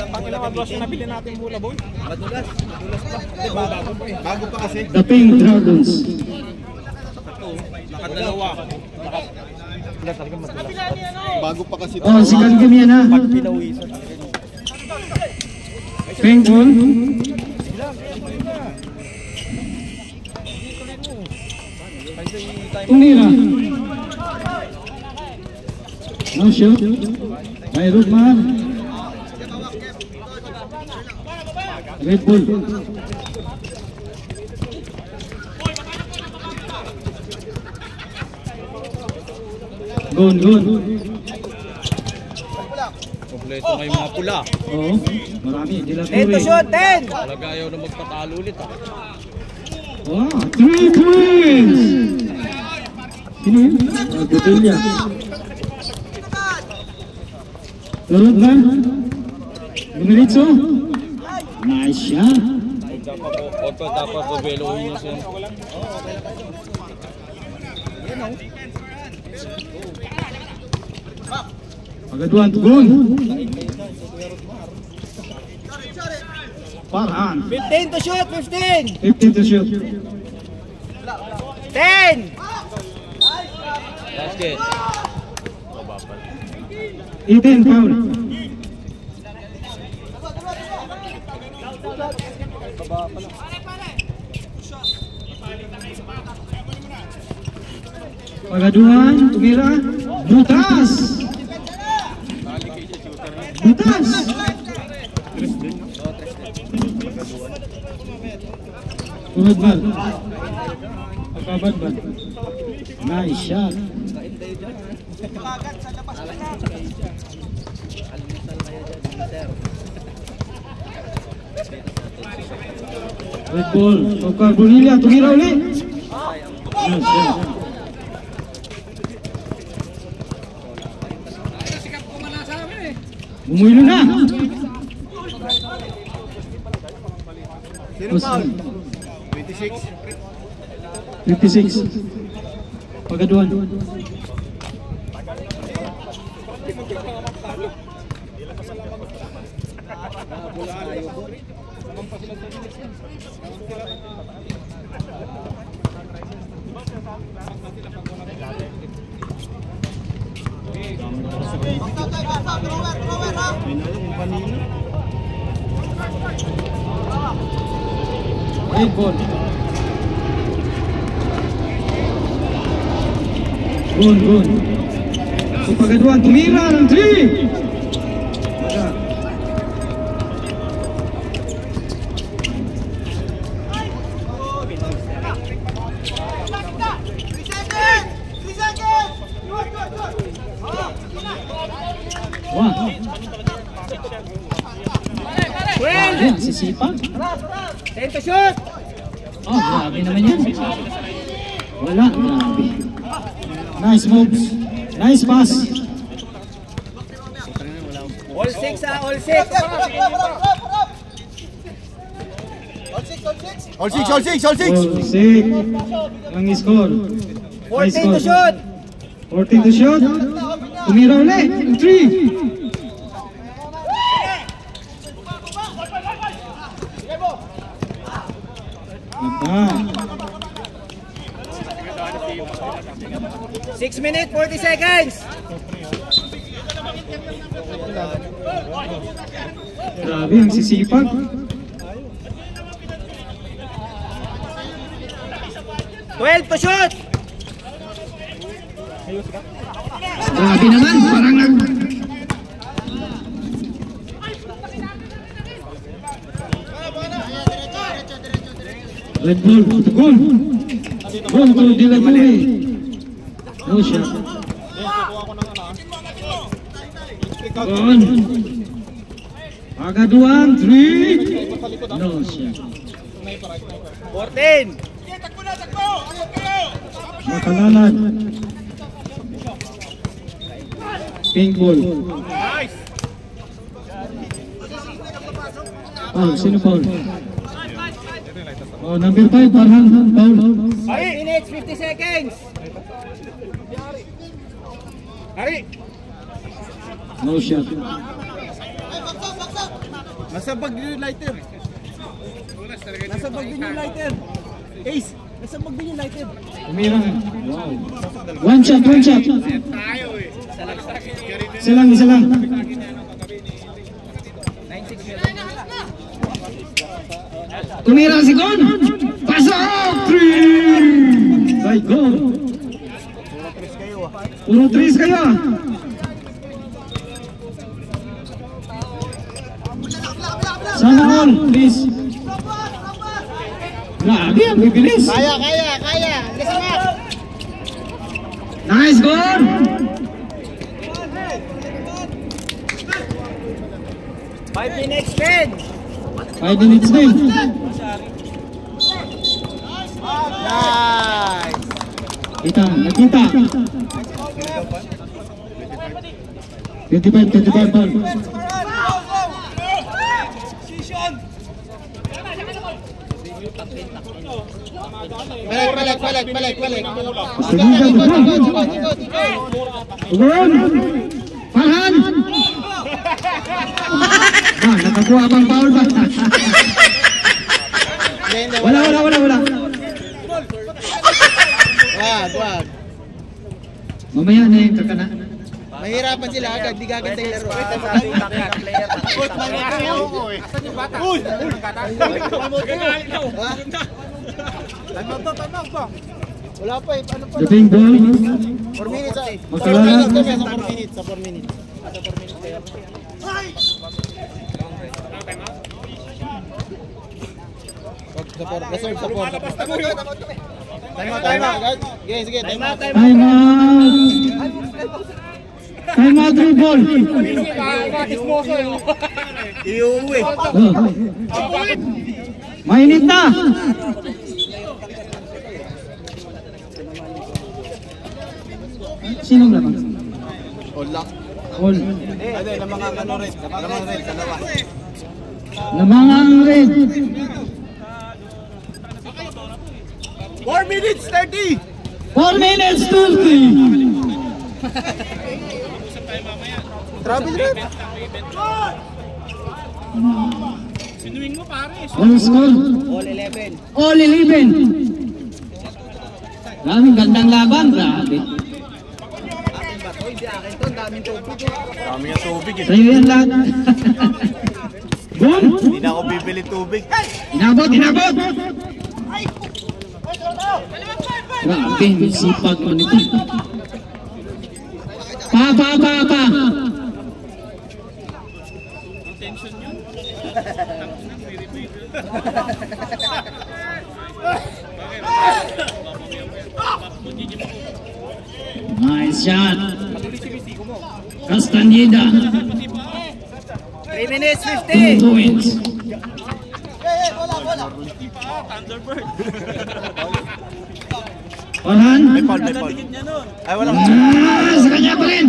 Pangina, madulas yung nabili natin mula, boy. Madulas pa. Bago pa kasi. The Pink Dragons. Nakadalawa. Bago pa kasi. Oh, second game yan ha. Pink ball. Tumira. No shot. By Rukman. Red ball. Gone. Kompleto may mga pula. Oo, marami. 10 to shoot, 10! Talaga ayaw na magpatalo ulit ah. Wow, 3 points! Sino yun? Botella. Turut ba? Numeritso? Nice shot. Dapat po belohin niya siya. Pagaduan, tugon. Farhan. 15 to shoot, 15! 15 to shoot. 10! Basket. 18 foul. Pagaduan, tumira. Butas. Butas. Tunod ba? Pagkabad ba? Nice shot. Red ball. Tokar Bonilla. Tumira ulit. Yes, yes. Umuilo na. Sino foul? 26. 56. Pagaduan. Red ball. Gun. So Pagaduan tumira ng 3. Wah. Ayan, sisipag. 10 to shoot! Oh, grabe naman yan. Wala, grabe. Nice moves. Nice pass. All 6 ah, all 6! All six. All 6. Ang score. 14 to shoot! 14 to shoot. Tumira ulit. 3. Ganda. 6 minutes, 40 seconds! Grabe ang sisipag. Twelve to shoot! Grabe naman, parang Red ball, tugon. Gol to Dilaguri. No shot. Gol. Pagaduan, 3. No shot. 14! Makalalad. Pink ball. Oh, sino foul? Oh, number 5, Farhan, foul. 5 minutes, 50 seconds! Hari. No shot. Nasa bag din yung lighter. Nasa bag din yung lighter. Ace, nasa bag din yung lighter. Tumira. Wow. One shot. Isa lang. Tumira si Gon. Pasok! 3! By Gon. Puro 3 kayo. Sana all, please. Grabe, ang bibilis. Kaya. Listen up. Nice goal! 5 minutes, Ben. 5 minutes din. Nice. Nakita. 25 ball. Balik. Ugon! Palhan! Nakakuha bang foul ba? Wala. Wag. Mamaya na yung kakana. Mahirapan sila agad, di gaganda yung laro. Wala pa eh, paano pa? Dating ball. 4 minutes ah. Magkalala. Sa 4 minutes. Reserve sa 4. Time out. Sige, time out. Time out 3 ball. Iuwi. Mainit na. Sinong laban? All. All. Ano, lamang red, dalawa. Lamangang red. 4 minutes 30! 4 minutes 30. Travel red. Sinuwing mo pare. All score. All 11. All 11. Daming gandang laban. Grabe. Kami ang tubig eh. Sa'yo yan lahat. Boom. Hindi na ako bibili tubig. Inabot. Grabe, yung sipag mo nito. Pa. Intention yun. Nice shot. Castaneda. 3 minutes 2 50. points. Thunderbird. Orhan. May foul. Ay, wala. Sa kanya pa rin.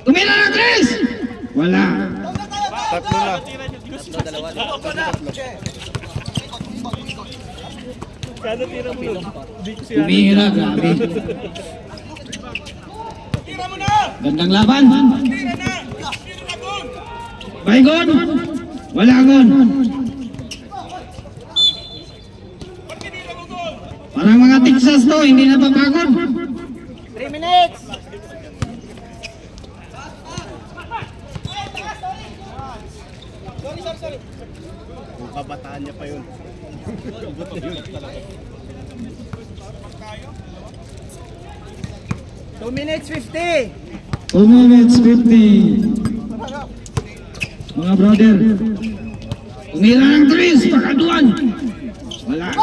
Tumira ng 3. Wala. Tatlo na. Kada tira mo yun. Tumira, grabe. Gandang laban. Baygon. Wala gon. Parang mga Texas to, hindi na papagod. 3 minutes. Kung kabataan niya pa yun. 2 minutes 50. 2 minutes 50. Mga brother. Tumira ng 3, pakaduan. Wala.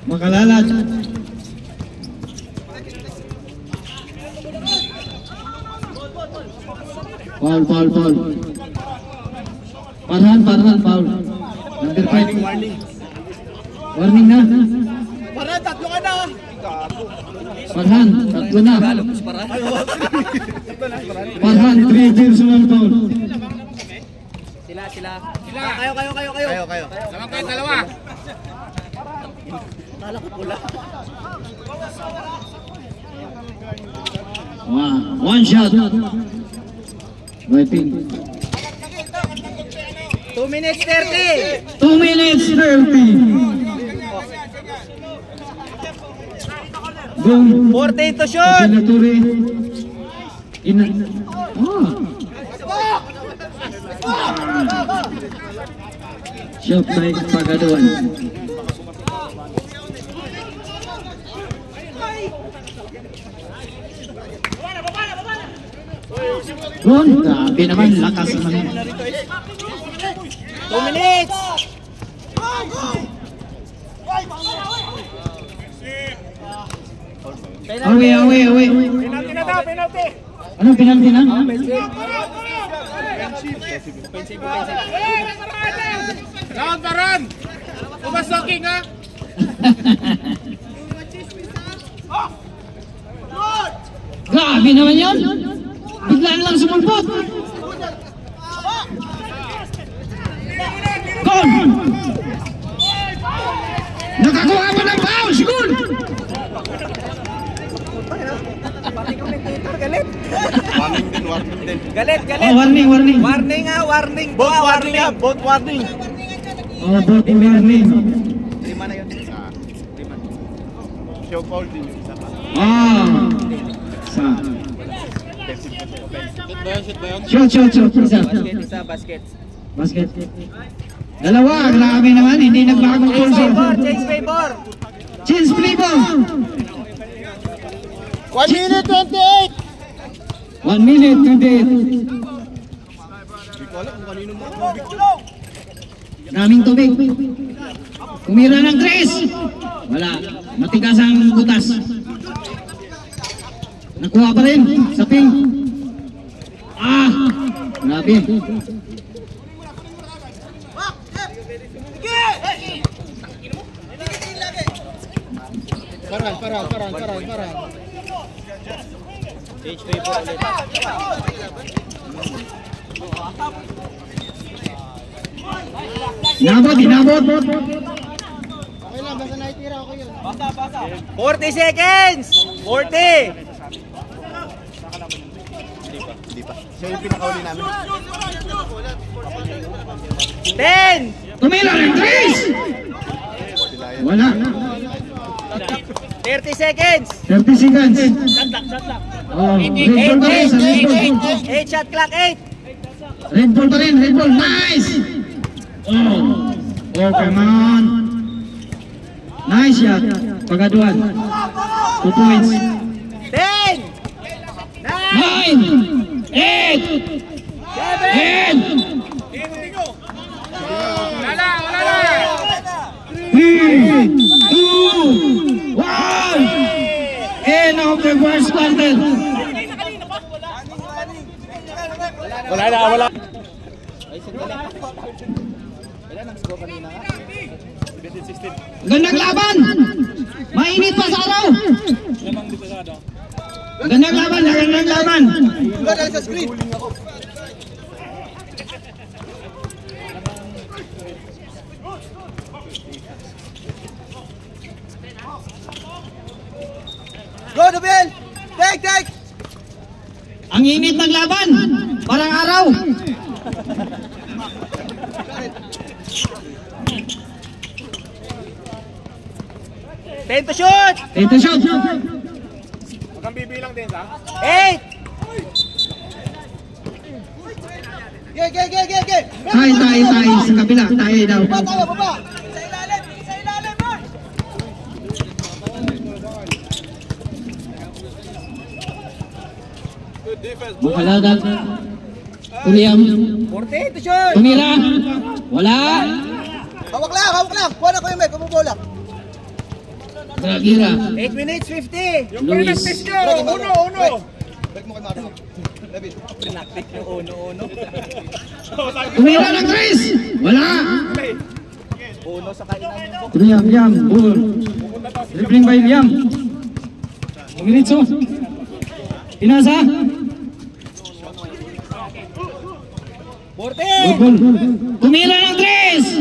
Makalalat. Foul. Parhan, foul. Number 5. Warning na. Para tatlo ka na. Parhan, tatlo na. Parhan, 3 personal foul. Sila. Kayo. Sama kayo, dalawa. Kala ko pula. Wow, 1 shot. By pink. 2 minutes 30. 2 minutes 30. Boom. 14 to shoot. Pinaturi. Shot by Pagaduan. Bon, grabe naman, lakas naman. 2 minutes. Away. Penalty na daw, penalty. Anong penalty na? Round pa run. Umasoking ha. Grabe naman yun. Biglaan lang sumulpot. Gol! Nakakuha mo ng foul, siguro! Galit. Warning din. Galit. Oh, warning. Warning ha, warning. Both warning ha, both warning. Oh, both warning. 5 na yun. Show call din yung isa pa. Shoot. Isa. Basket. Basket. Dalawa, grabe naman, hindi nagbagong kurso. Change favor. Change flavor. 1 minute 28! 1 minute 28. Hindi ko alam kung kanino mga tubig. Daming tubig. Kumira ng tres. Wala, matigas ang butas. Nakuha pa rin sa ping. Grabe. Paral. Change favor ulit. Inabot. Okay lang, basta naitira ako yun. Basa. 40 seconds. 40. Hindi pa. Siya yung pinakauli namin. 10. Tumira ng tres. Wala. 30 seconds. 30 seconds. Oh, Red Bull pa rin sa Red Bull. 8 shot clock, 8. Red Bull pa rin, Red Bull. Nice! Oh, come on. Nice shot. Pagaduan. 2 points. 10. 9, 8, 10. Wala. 3, 2, 1. End of the first quarter. Wala. Gandang laban. Mainit pa sa araw. Gandang laban. Wala sa screen. Go, Nobel! Take! Ang init ng laban. Parang araw. Ten to shoot. Ito shot. Huwag kang bibilang din, ha? 8. Ge! Tayo sa kabila. Tayo daw. Baba! Sa ilalim, man! Bukalagal. Tuliam. 40 to shoot. Tumira. Wala. Hawak lang! Kuha na ko yung may pumubola. Dragira. 8 minutes 50. Luis. Uno. Balik mo kay Mario. David. Pinaktik yung uno. Tumira ng tres. Wala. Uno sa kainan mo. Yam. Ball. Dribbling by Yam. Minitso. Pinasa. 40. Ball. Tumira ng tres.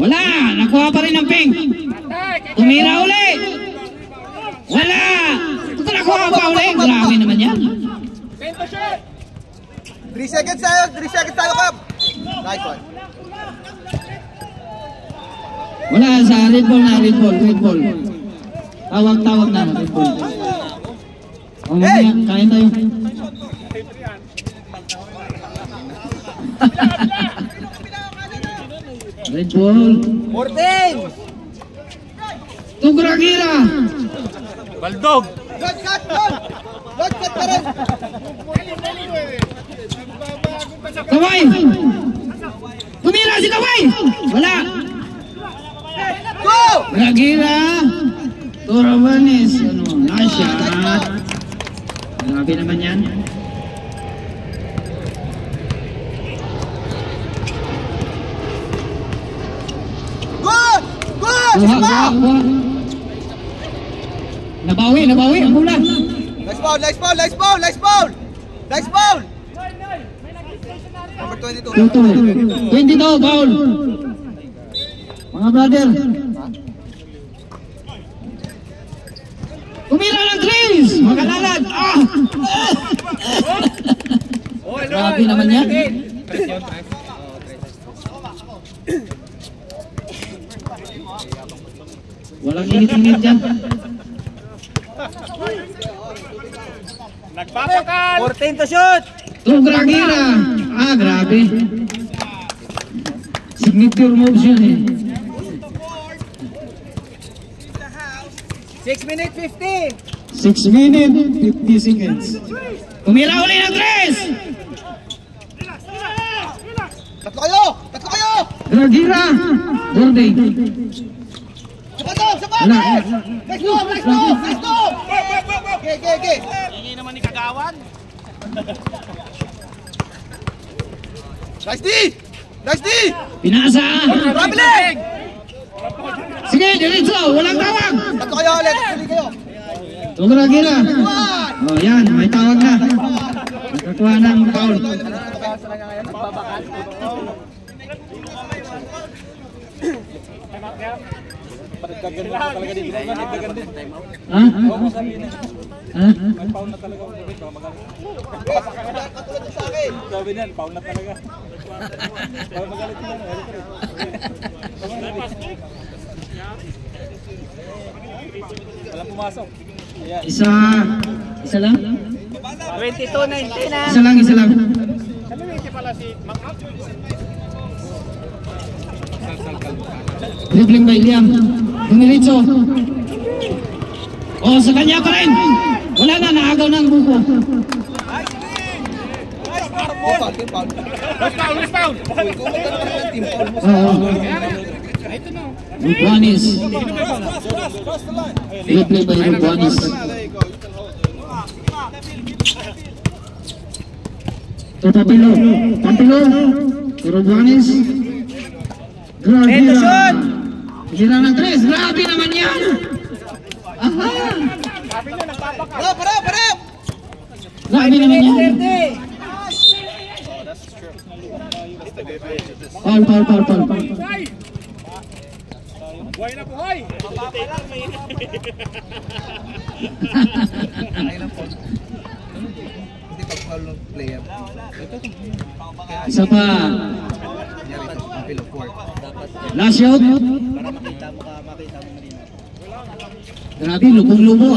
Wala. Nakuha pa rin ng pink. Tumira uli. Wala. Nakuha pa uli. Grabe naman yan. 3 seconds tayo, 3 seconds tayo, Kap. Nice one. Wala sa red ball na, red ball, red ball. Tawag na, red ball. O mamaya, kain tayo. Red ball. 14! Tugragira. Baldog! God cut! God cut ka rin! Kaway. Tumira si Kaway. Wala. Go! Tugragira. Turabanes. Ano, nice shot. Grabe naman yan. Good! Good! Kuha. Nabawi ang bola. Nice foul, nice foul, nice foul, nice foul! Nice foul! Number 22. 22, foul. Mga brother. Tumira ng threes. Makalalag. Grabe naman yan. Walang init-init dyan. Nagpapakan! 14 to shoot! Tugragira. Grabe. Signature moves yun eh. 6 minutes 50! 6 minutes, 50 seconds. Tumira uli ng tres! Tatlo kayo! Tatlo kayo! Tugragira. Gorday. Sapat! Wala. Let's go! Let's go! Let's go! Okay. Hingi naman ni Kagawan. Nice D! Nice D! Pinasa. Traveling! Sige, diretso. Walang tawag. Tatlo kayo ulit! Tuloy kayo! Tugragira. Oh, yan. May tawag na. Nagkakuha ng foul. Ha? Katulad sa akin! Sabi niyan, foul na talaga. Magalit na. Walang pumasok. Isa lang? 22-19 na! Isa lang. Dribbling by Liam. Dumiritso. Oh, sa kanya pa rin. Wala na, naagaw na ang buko. Let's foul. Oo. Rubuanis. Dribbling by Rubuanis. Papilo. Rubuanis. Grabe. Gira ng tres. Grabe naman yan. Aha. Para! Grabe naman yan. Foul. Buhay na buhay. Hindi pag-foul ng player. Isa pa. Kunyari ito, ang pillow court. Last shot. Para makita mo marino. Grabe, lubong-lubo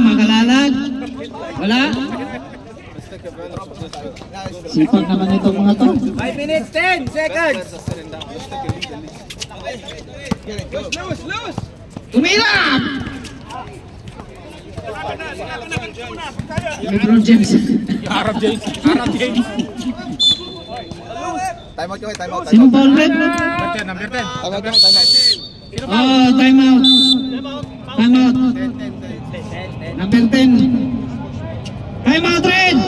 makalalag. Wala. Sipag naman itong mga to. 5 minutes 10 seconds! Loose! Tumira! LeBron James. Arab James. Time out. Sino foul red? Number 10. Oh, time out. Number 10. Time out red.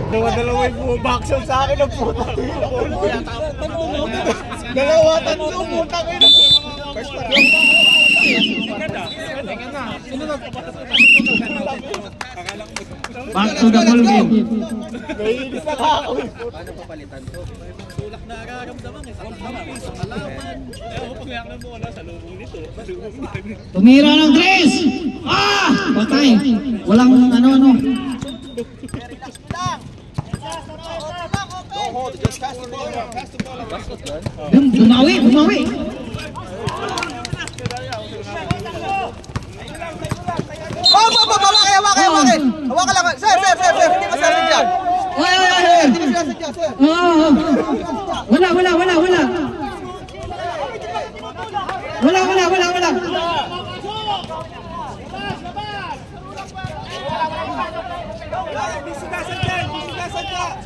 Dalawa yung bumabaksyon sa akin ng puta. Dalawa, tatlo, puta kayo. First part. Back to the ball game. Naiinis na ako. Paano papalitan to? Tulak na nararamdaman eh. Sa kalaban. Pag mayaknan mo wala sa lubong nito. Tumira ng tres. Patay. Walang ano. Bumawi, bumawi. Hawakan lang. Sir. Hindi masasadya dyan. Hindi masasadya, sir.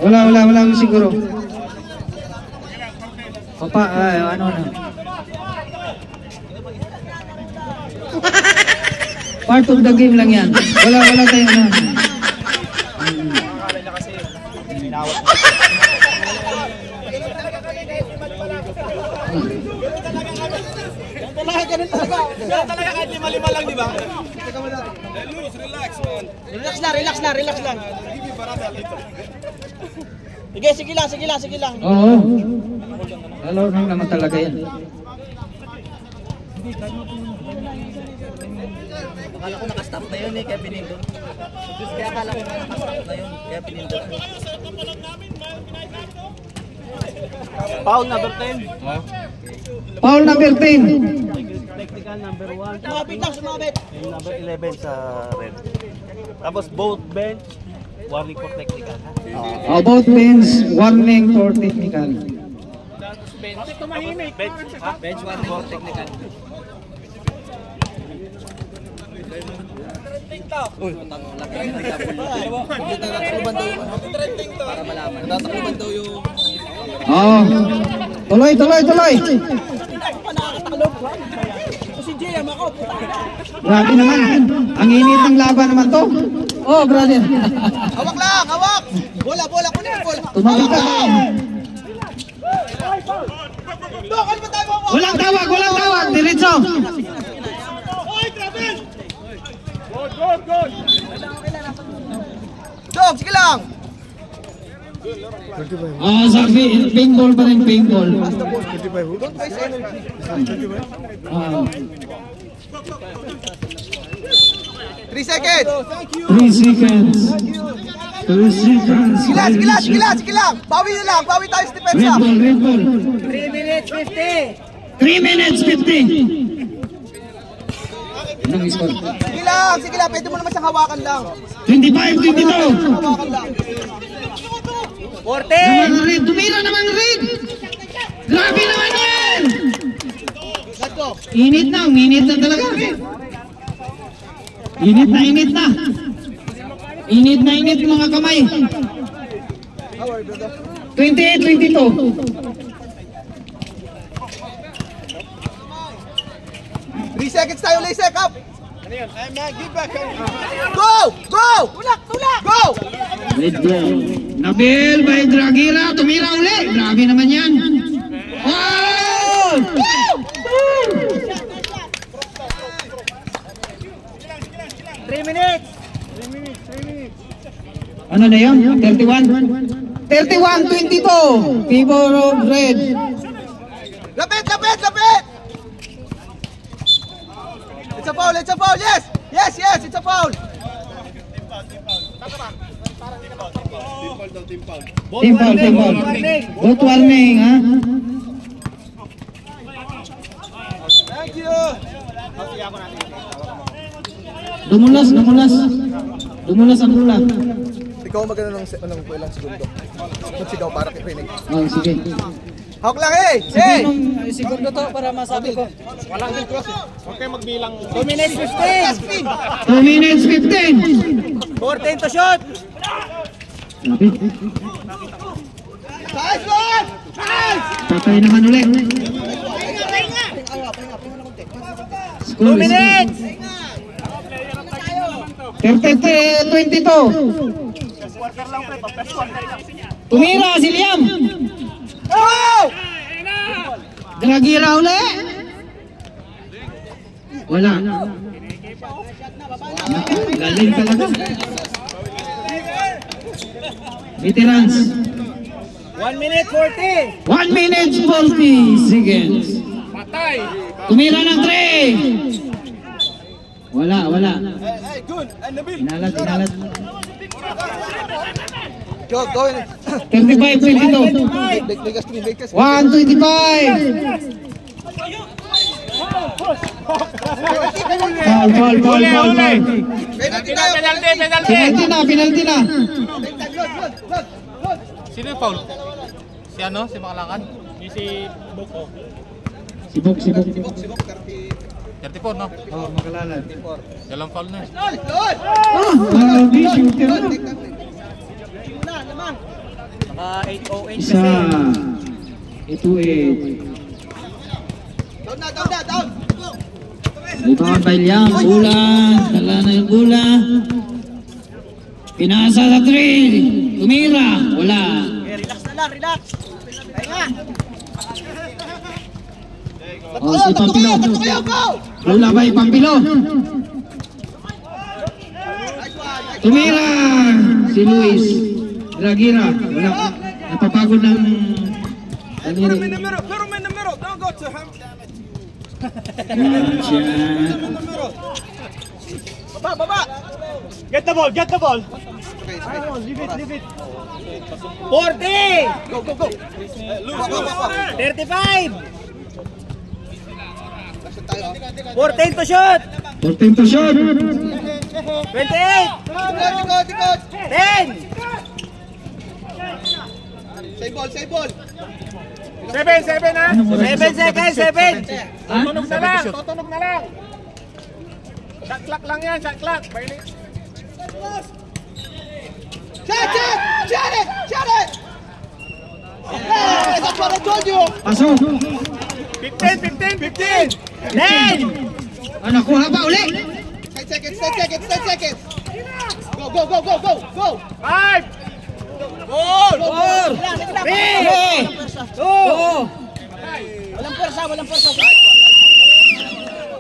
Wala. Wala siguro. Papa, ano na. Part of the game lang yan. Wala tayong ano. Ganun talaga. Kahit lima-lima lang, di ba? Relax lang. Sige lang. Oo. Lalo nang naman talaga yan. Akala ko nakastop na yun kaya pinindot. Kaya akala ko nakastop na yun, kaya pinindot. Foul number 10. Foul number 10. Technical number 1. Sumabit. Number 11 sa red. Tapos both bench, warning for technical. Both bench, warning for technical. Bench warning for technical. Tuloy. Grabe naman. Ang init ng laban naman to. Oh, brother. Hawak lang. Bola. Kunin. Tumawag ka. Dok, ano ba tayo hawak? Walang tawag. Diretso. Dok, sige lang. Sabi, paintball pa rin, paintball. Don't waste energy. 3 seconds. 3 seconds. 2 seconds. Sige lang. Bawi tayo sa depensa. Red ball. 3 minutes 50. 3 minutes 50. Anong score? Sige lang. Pwede mo naman siyang hawakan lang. 25-22. Hawakan lang. 40. Naman red. Tumira naman red. Grabe naman yan. Let's go. Init na talaga. Init na. Init mga kamay. 28-22. 3 seconds tayo, Laysek up. Go! Tulak! Go! Red ball. Nabil by Dragira. Tumira uli. Grabe naman yan. Oh! 3 minutes. Ano na yun? 31? 31-22. Favor of red. Lapit! It's a foul. Yes, it's a foul. Team foul. Both warning, ha? Thank you. Dumulas ang bola. Ikaw magano ng ilang segundo. Sigaw para kay Oh, sige. Hawak lang Hey! Segundo to para masabi ko. Walang din cross. Huwag kayo magbilang. 2 minutes 15. 2 minutes 15. 14 to shoot. Nice one! Nice! Patay naman ulit. Score 2 minutes. 33-22. Tumira si Liam. Oh! Dragira uli. Wala. Galing talaga. Veterans. 1 minute 40. 1 minute 40 seconds. Tumira ng 3. Wala. Hey, good. And Nabil. Inalat. Go, go. 35-22. Make us clean, make us 125. Foul. Penalty na. Sino yung foul? Si ano? Si Makalakan? Si Boko. Si Bok. 34, no? Oh, Makalalan. Dalang foul na. Grabe, shooter na. Naka 808 Isa. 828. Down. Rebound by Liam. Bola. Dala na yung bola. Pinasa sa 3. Tumira. Wala. Relax na lang, relax. Kaya nga. Oh, si Pampilo. Go! Lola by Pampilo. Tumira. Si Luis. Dragira. Wala. Napapagod ng... Put him in the middle. Don't go to him. Baba. Get the ball. Leave it. 40. Go. 35. 14 to shoot. 14 to shot. 28. 10. Save ball. 7 ha? 7 seconds, 7. Tutunog na lang. Shot clock lang yan, shot clock. Shot it! Hey, that's what I told you. Pasok. 15. 10. Nakuha pa uli. 10 seconds. Go. 5. 4. 3. 2. Walang pwersa.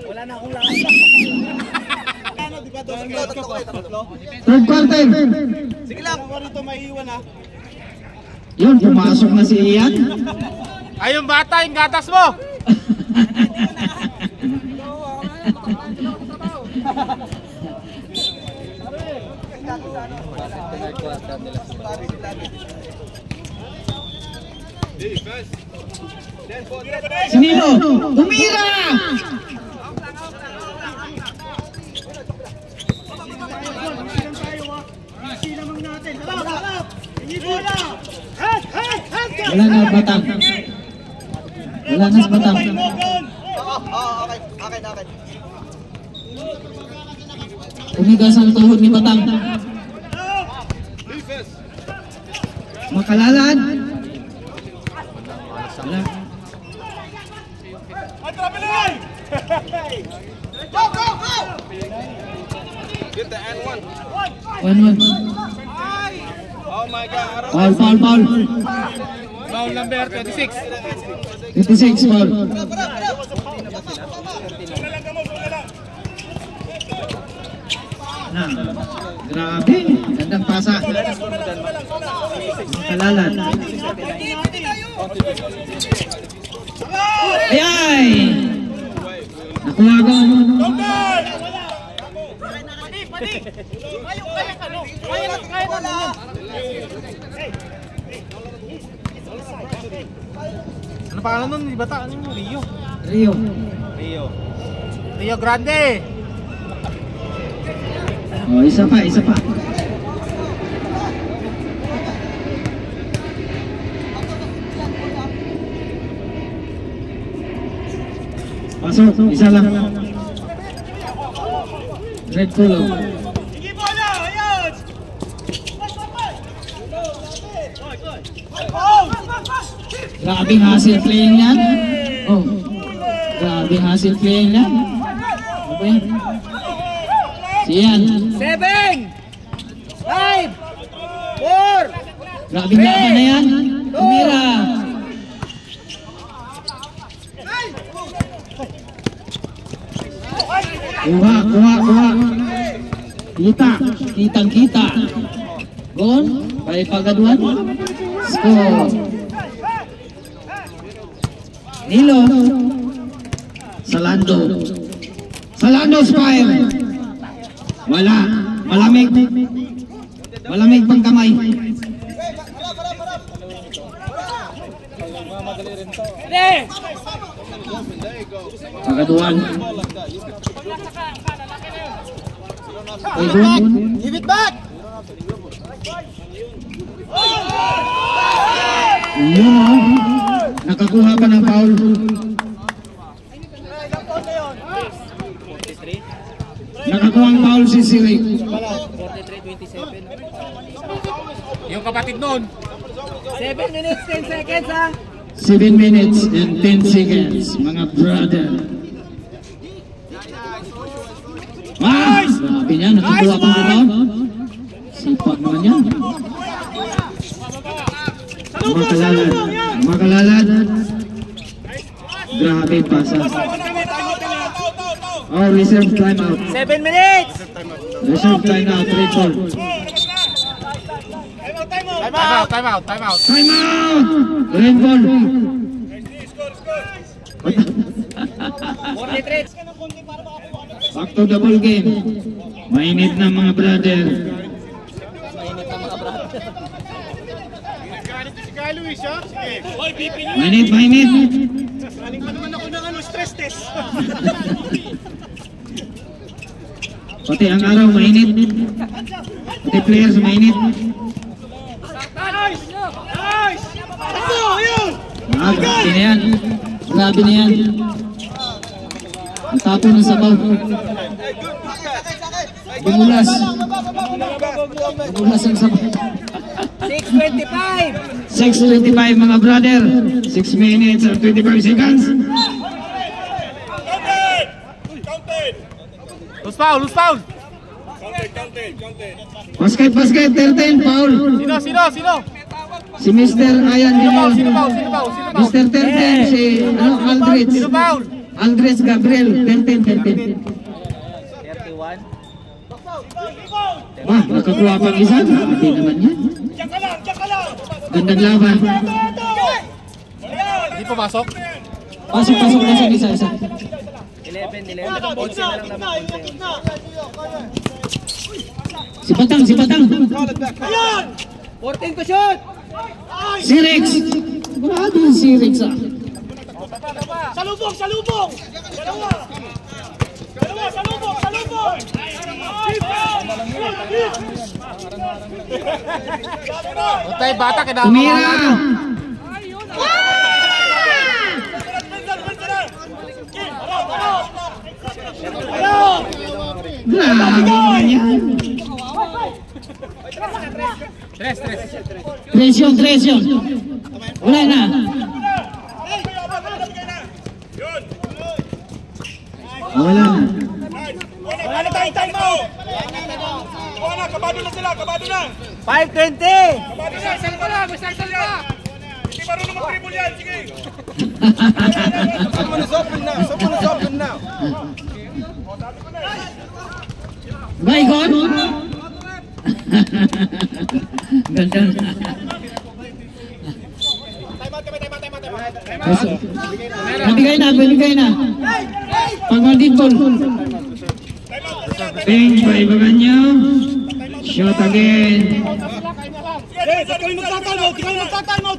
Wala na akong lakas. Third quarter. Sige lang, kung rito maiiwan ha. Yun, pumasok na si Ian. Ay, yung bata, yung gatas mo! Si Nino. Tumira. Wala na Batang. Okay. Tumigas ang tuhod ni Batang. Makalalan. Wala. Go! Get the N1. 1-1. Oh my God. Foul. Foul number 26. 56 foul. Na. Grabe. Gandang pasa. Makalalan. Ay! Nakuha ko. Ano pangalan nun? Di bata? Ano yung Rio? Rio Grande! Oh, isa pa. Pasok, isa lang. Red color. Grabing hasil playing yan. Oh, grabing hasil playing yan. Ano yan? Siyan. 7. 5. 4. Grabing laban na yan. Tumira. Kuha. Kitang-kita. Gol. By Pagaduan. Score. Nilo. Salando Spire. Wala. Malamig pang kamay. Pakaduan. Give it back! Yun. Nakakuha pa ng foul. Nakakuha ang foul si Sirik. 43-27. Yung kapatid nun. 7 minutes, 10 seconds ha. 7 minutes and 10 seconds, mga brother. Grabe niya, nakakuha pang rebound. Sipak naman yan. Makalalad. Grabe pasa. Oh, reserve timeout. 7 minutes! Reserve timeout, 3-4. Time out. Timeout! Red ball. 43. Back to the ball game. Mainit na mga brother. Mainit. Pati ang araw mainit. Pati players mainit. Grabe na yan. Ang tapo ng sabaw. Bumulas ang sabaw. 6:25. 6:25 mga brother. 6 minutes and 25 seconds. Loose foul. Basket, 13, foul. Sino? Si Mr. Ayan Sino foul? Mr. 13, si Aldrich. Sino foul? Aldrich Gabriel, 10. 31. Nakakuha pang isa. Hindi naman yan. Gandang laban. Hindi pumasok. Pasok isa. 11. 11 na lang naman. Si Batang. 14 to shoot! Si Rex. Sigurado si Rex ah. Salubong! Utay, bata, Tumira. Grabe naman yan. Tres. Presyon. Wala na. Wala na tayong time out! Kabado na sila! 5:20! Hindi marunong mag-dribble yan! Sige! Someone is open now. Baikon. Ganda. Nabigay na. Pag-maldipol. Ping, paibagan nyo. Shot again. Ba't kayo magta-timeout?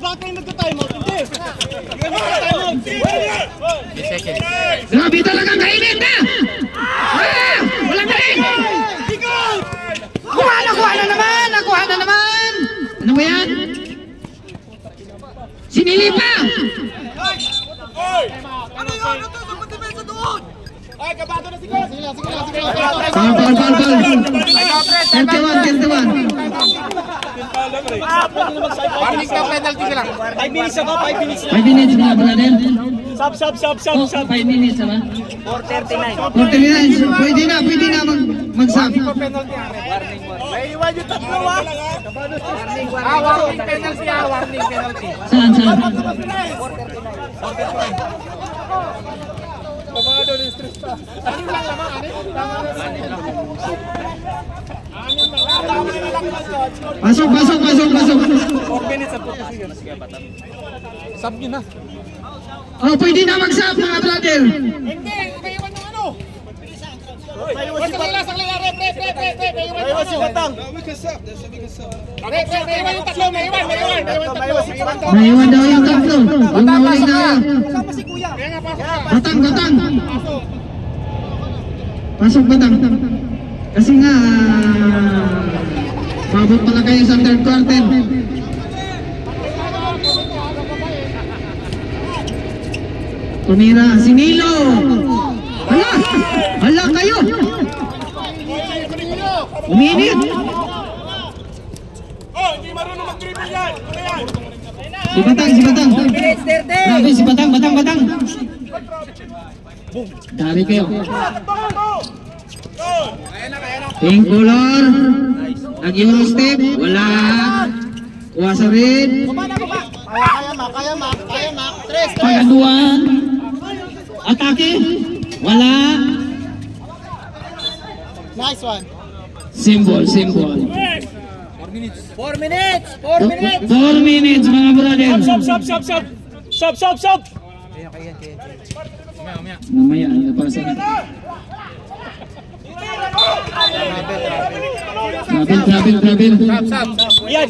Bakit kayo magta-timeout? Hindi! Grabe talagang kainit na! Walang galing! Nakuha na naman! Ano ba yan? Sinili pa! Ano yun? Ito! Dapat depensa doon! Ay, kabado na si Gos! Foul. 31. Warning ka, penalty sila. 5 minutes ako, 5 minutes. 5 minutes mga brother. Sub. 5 minutes ba? 4:39. 49. Pwede na mag-sub. Penalty ang red. May iwan yung tatlo ha. Warning penalty. Warning penalty. Saan? Pasok. 4 minutes ang puto siya. Sub yun na. Oh, pwede na mag-sub mga brother. Hindi, may iwan yung ano. May iwan si Batang. May iwan si Batang. We can sub. May iwan yung tatlo. May iwan. May iwan daw yung tatlo. Yung Kasama si Kuya. Kaya nga, pasok ka. Batang, batang. Pasok. Pasok batang. Kasi nga, mabot pala kayo sa third quarter. Tumira, si Nilo. Hala, hala kayo. Uminit. Oh, hindi marunong mag-dribble yan. Ano yan? Si Batang, si Batang. Minutes 30. Grabe, si Batang, Batang, Batang. Dari kayo. Pink color. Nag-euro step. Wala. Kuwasa rin. Kaya ma. Tres. Pagaduan. Atake. Wala. Nice one. Symbol, symbol. 4 minutes. 4 minutes mga brother. Stop. Mamaya, napasa na. Travel. Sab. Yan.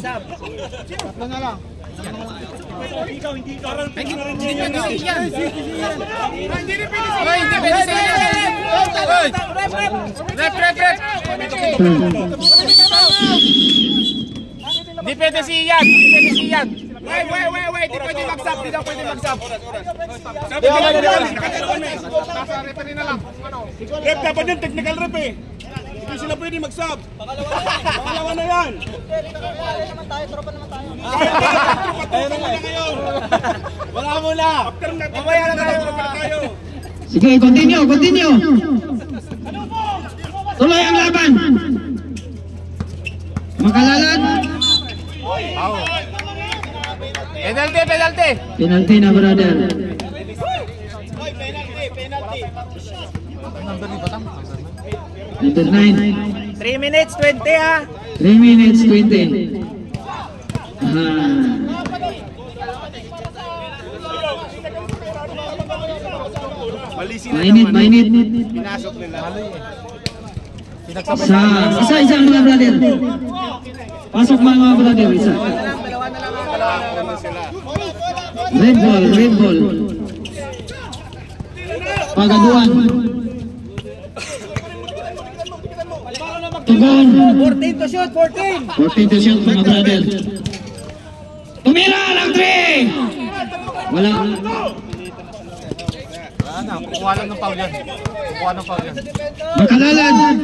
Hindi pwede siya yan. Rep. Hindi pwede siyan. Wait. Hindi pwede mag-sub. Nasa referee na lang. Rep, dapat yan, technical rep eh. Hindi sila pwede mag-sub. Pangalawa na yan. Tropa naman tayo. Patuto mo na ngayon. Wala muna. Mamaya na tayo. Sige, continue. Tuloy ang laban. Makalalat. Penalty. Penalty na brother. Number 9. 3 minutes 20 ha. 3 minutes 20. Mainit. Pinasok nila. Isa mga brother. Pasok mga brother, isa. Dalawa na sila. Red ball. Pagaduan. Tugon. 14 to shoot. 14. 14 to shoot mga brother. Tumira ng 3. Wala. Kukuha lang ng foul yan. Makalalan.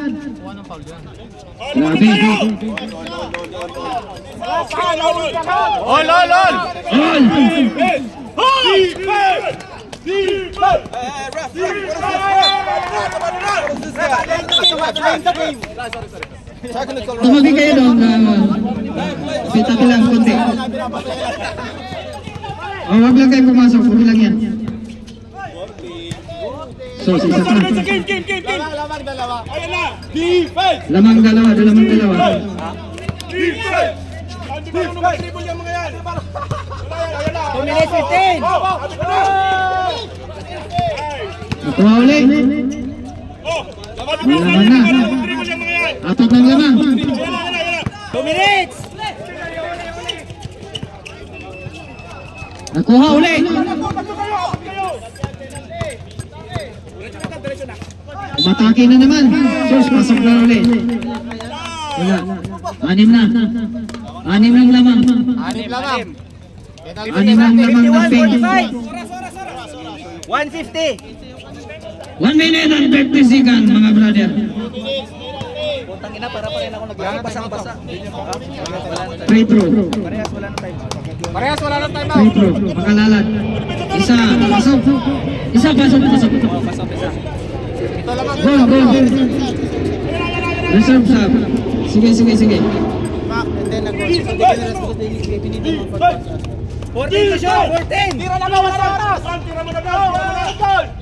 Grabe. All. All. Tumagi kayo doon. Pitapi lang konti. Wag lang kayo pumasok. Huwag lang yan. So, isa pa. Game. Lamang dalawa. Ayan na. Defense. Lamang dalawa. Defense. Hindi marunong mag-dribble yung mga yan. 2 minutes 15. Nakuha ulit. May laman na. Atot ng lamang. 2 minutes. Nakuha ulit. Umatake na naman. Sus, pasok na ulit. Wala. 6 na. 6 lang lamang. 6 lamang. 6 lang lamang ng pink. 150. 1 minute and 50 seconds mga brother. Putang ina, para pa rin ako nagbabasang-basa. Free throw. Parehas wala na time Free out. throw. Makalalat. Isa. Pasok. Isa. Pasok. Ito lamang. Goal. Reserve sub. Sige. 14 to shoot. 14. Tira na. Wala na oras. Tira mo na daw.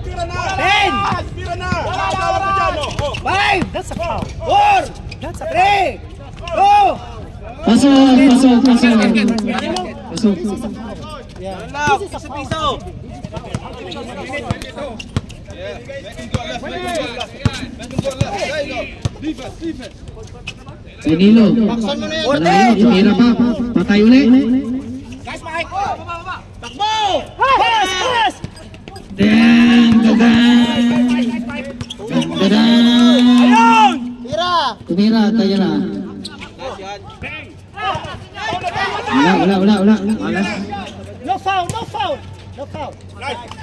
Tira na. 10. Tira na. Wala na oras dyan. 5. That's a foul. 4. That's a 3. 2. Pasok. Piso. Danilo. Malayo. Tumira pa. Patay ulit. Guys, Mike. Takbo! Pass! Dan, dadan. Dadan. Tumira, tayo na. Wala. Malas. No foul, no foul. No foul.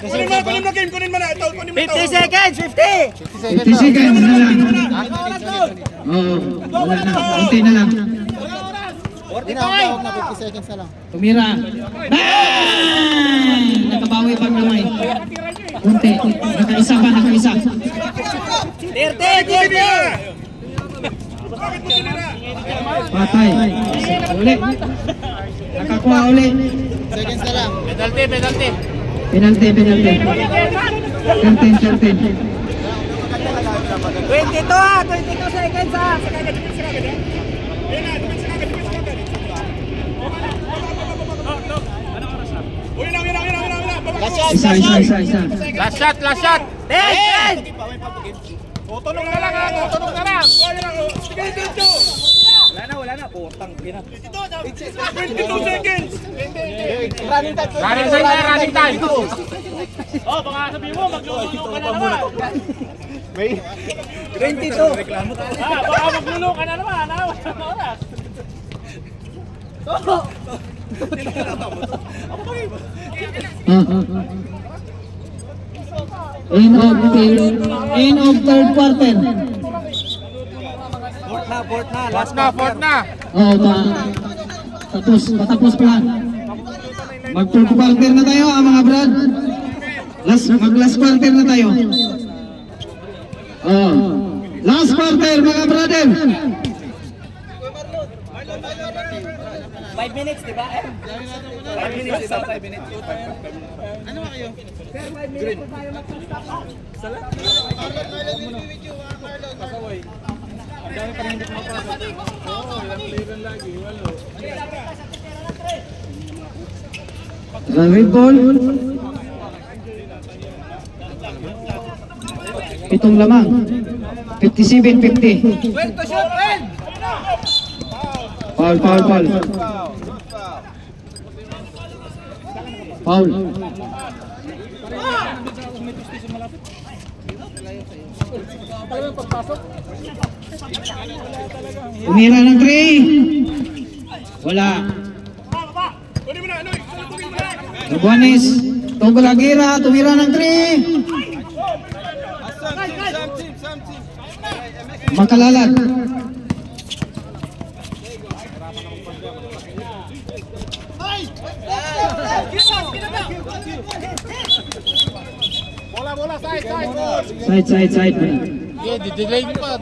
Kunin mo game, kunin mo na. Ito, kunin mo 50 seconds, 50. 50 seconds na lang. Oo, wala na. Kunti na lang. Tumira. Bang! Nakabawi pag lamay. Kunti. Nakaisa pa, nakaisa. 30. Patay. Uli. Nakakuha uli. Penalty. Penalty. 13. 22 seconds ha. Isa. Last shot. 10. Tutunog na lang ha, tutunog na lang. Wala na. Putang ina. 22 seconds. Running time. Oh, baka sabihin mo, magluluto ka na naman. 22. Baka magluluto ka na naman. Oras. End of third quarter. Fourth na. Oh, patapos pa lang. Mag third quarter na tayo mga brad. Mag-last quarter na tayo. Oh, last quarter mga brother. 5 minutes, di ba? 5 minutes, di ba? 5 minutes. Ano ba kayo? 5 minutes pa tayo mag-stop. Pasaway. Ang dami pa rin hindi kumapasok. Oo, ilang player lagi. Walo. Red ball. 7 lamang. 57-50. When to shoot, when? Foul. Tumira ng 3. Wala. Kunin mo na, ano? Kunin mo na. Nabuanis. Togolagira. Tumira ng 3. Makalalat. Bola, side. Side. Delay pa.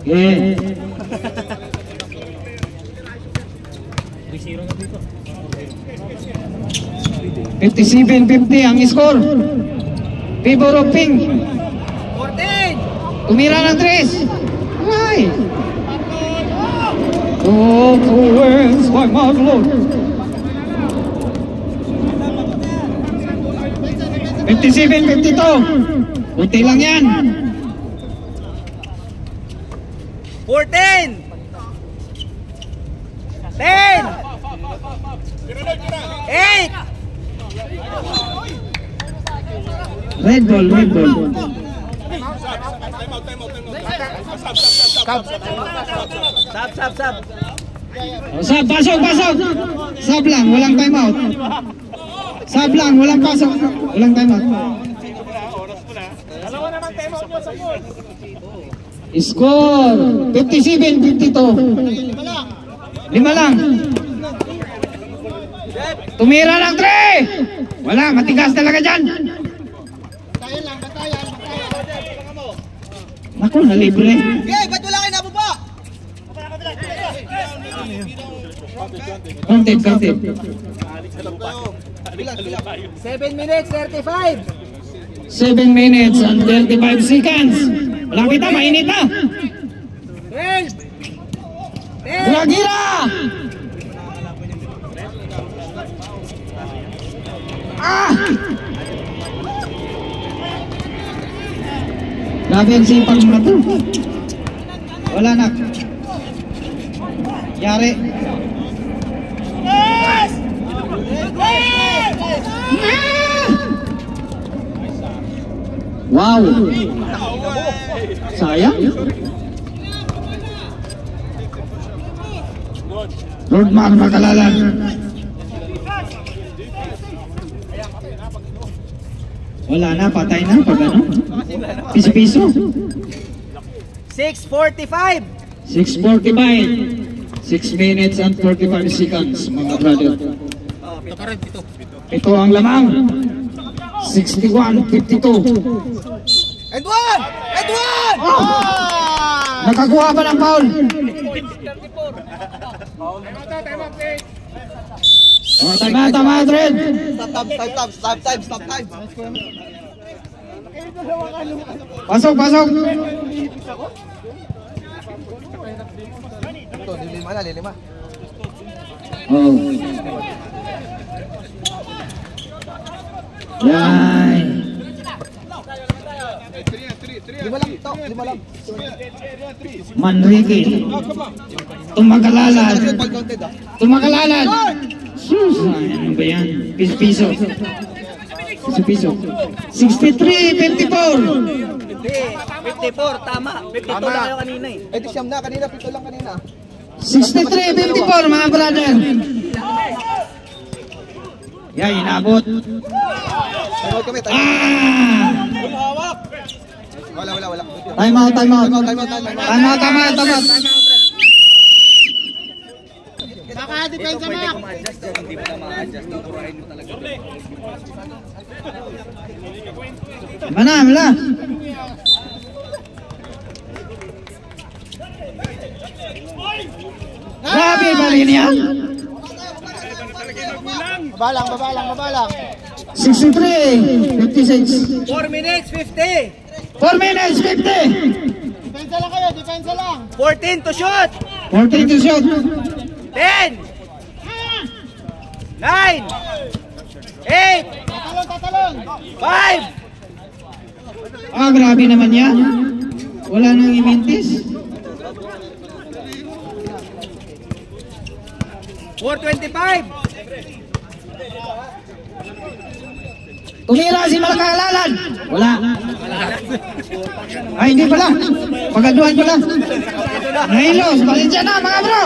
Yeah. 57-50 ang score. Favor of Pink. 14. Tumira ng 3. Ay. Oh, where's my Lord? 57-52. Kunti lang yan. 14. 10. 8. Red ball. Sab. Sab, pasok. Sab lang, walang time out. Sab lang, walang pasok. Walang time out. Dalawa naman time out mo sa pool. Score 57-52. 5 lang. Tumira ng 3. Wala, matigas talaga dyan. Naku, nalibre. Okay, ba't wala kayo nababa? Counted. 7 minutes, 35. 7 minutes and 35 seconds. Walang kita, mainit na. 12. 10. Buragira! Grabe ang sipag mo na to. Wala na. Yari. Wow! Sayang. Rodmar Makalalan. Wala na, patay na pag ano? Piso-piso. 6:45. 6:45. 6 minutes and 45 seconds, mga brother. Ito ang lamang. 61-52. Edwin! Edwin! Nakakuha ba ng foul? Oh, tama, Dred. Stop time. Pasok. Ito, lilima. Oh. Yan. Lima lang. Manrique. Tumagalalan. Sus, ano ba yan? Piso. 63-54. 54, tama. 52 lang kayo kanina eh. Eh, di siyam na kanina, 7 lang kanina. 63-54, mga brother. Yan, inabot. Tawag kami, tayo. Wala. Time out. Time out. Dito pwede ko ma-adjust dyan, hindi mo na ma-adjust. Tuturahin mo talaga. Mana. Grabe ba rin yan? Babalang. 63-56. 4 minutes, 50. 4 minutes, 50. Depensa lang. 14 to shoot. 14 to shoot. 10. 9. 8. Tatalon. 5. Ah, grabe naman yan. Wala nang imintis. 4:25. Tumira si Malakalalan. Wala. Ay, hindi pala. Pagaduhan pala. Nailos, Valencia na mga bro.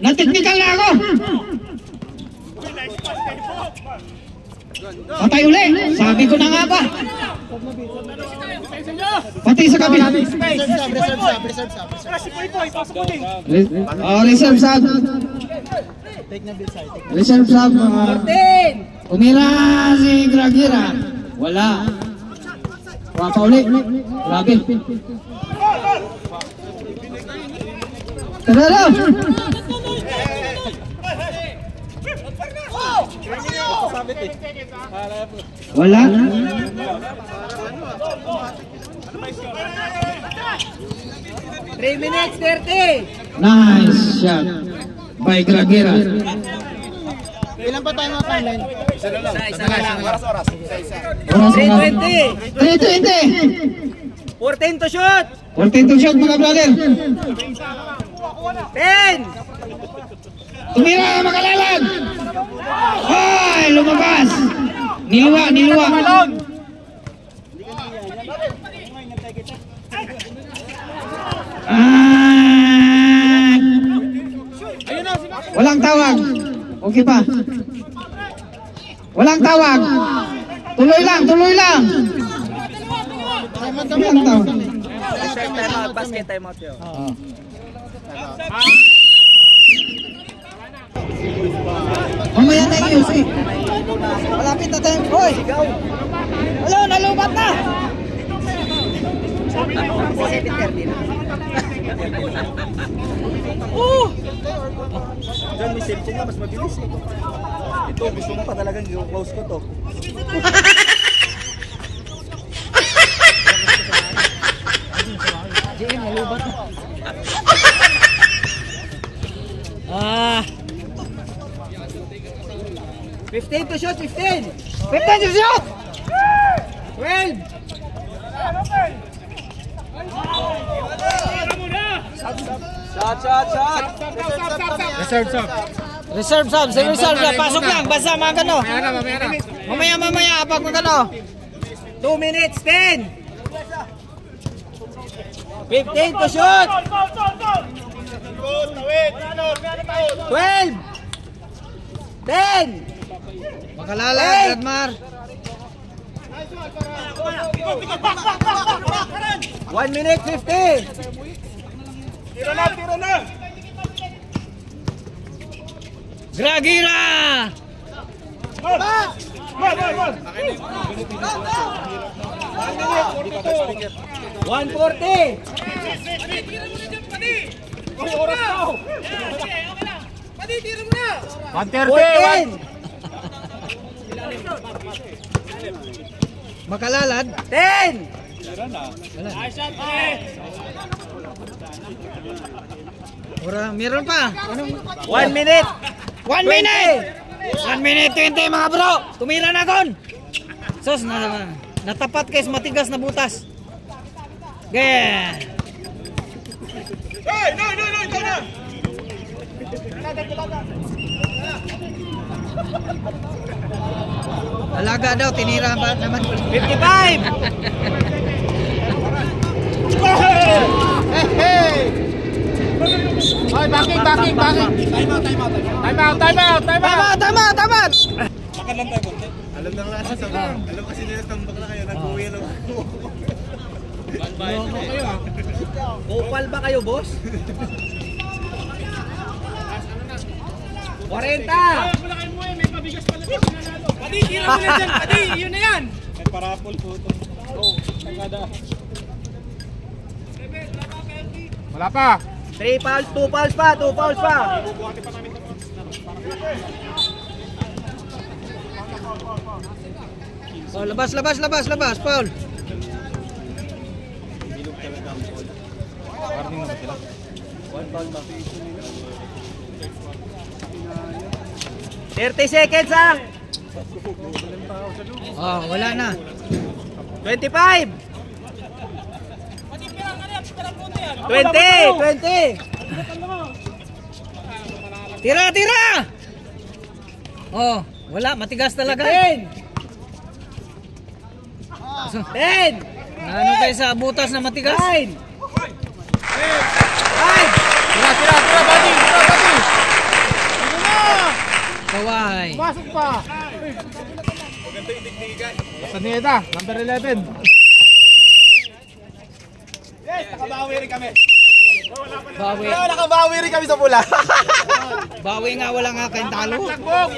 Na-technical na ako. Patay uli. Sabi ko na nga ba. Pati sa kabila. Reserve sub. Reserve sub. 14. Umira si Gragira. Wala. Wapa uli. Grabe. Tara. Wala. 3 minutes, 30. Nice shot by Gragira. Ilan pa tayo mga kanan? Isa lang. Oras na. 3:20. 3:20. 14 to shoot. 14 to shot mga brother. 10. Tumira Makalalan. Ay, lumabas. Niluwa. Walang tawag. Okay pa. Walang tawag. Tuloy lang. Walang tawag. Time out, basket time out yun. Mamaya na yung UC. Malapit na tayo. Hoy! Hello, nalubat na! Diyan may cellphone nga, mas mabilis eh. Ito, gusto mo pa talagang i-close ko to. JM, nalubat na. 15 to shoot, 15. 15 to shoot. 12. Reserve sub, pasok lang, basta mga gano. Mamaya, pag mga gano. 2 minutes, 10. 15 to shoot. 12. 10. Makalala, Gradmar. 1 minute, 50. Tira na, tira na! Gragira! Mal! Mal, mal, mal! 140. Uy, oras na! 14. Makalalad. 10. Meron pa. 1 minute. 1 minute! 1 minute 20 mga bro! Tumira na kon! Sos, natapat kayo sa matigas na butas. Ganyan! Hey, no, no, no, ito na! Alaga daw, tinira ba naman? 55. Hoy, backing. Time out. Tama! Alam kasi nila tambak na kayo, nag-uwi na. Opal ba kayo, boss? 40. Pati, tira mo na dyan. Pati, yun na yan. May parapol po ito. Wala pa. 3 fouls, 2 fouls pa, 2 fouls pa. Oh, labas, Paul. $30 seconds ha. Oh, wala na. 25. 20. Tira! Oh, wala, matigas talaga. 10. Ano kayo sa butas na matigas? 9. 5. Tira, bati. Kaway. Pasok pa. Basta nita, number 11. Yes, nakabawi rin kami. Bawi. Nakabawi rin kami sa pula. Bawi nga, wala nga kayong talo. Lagbog.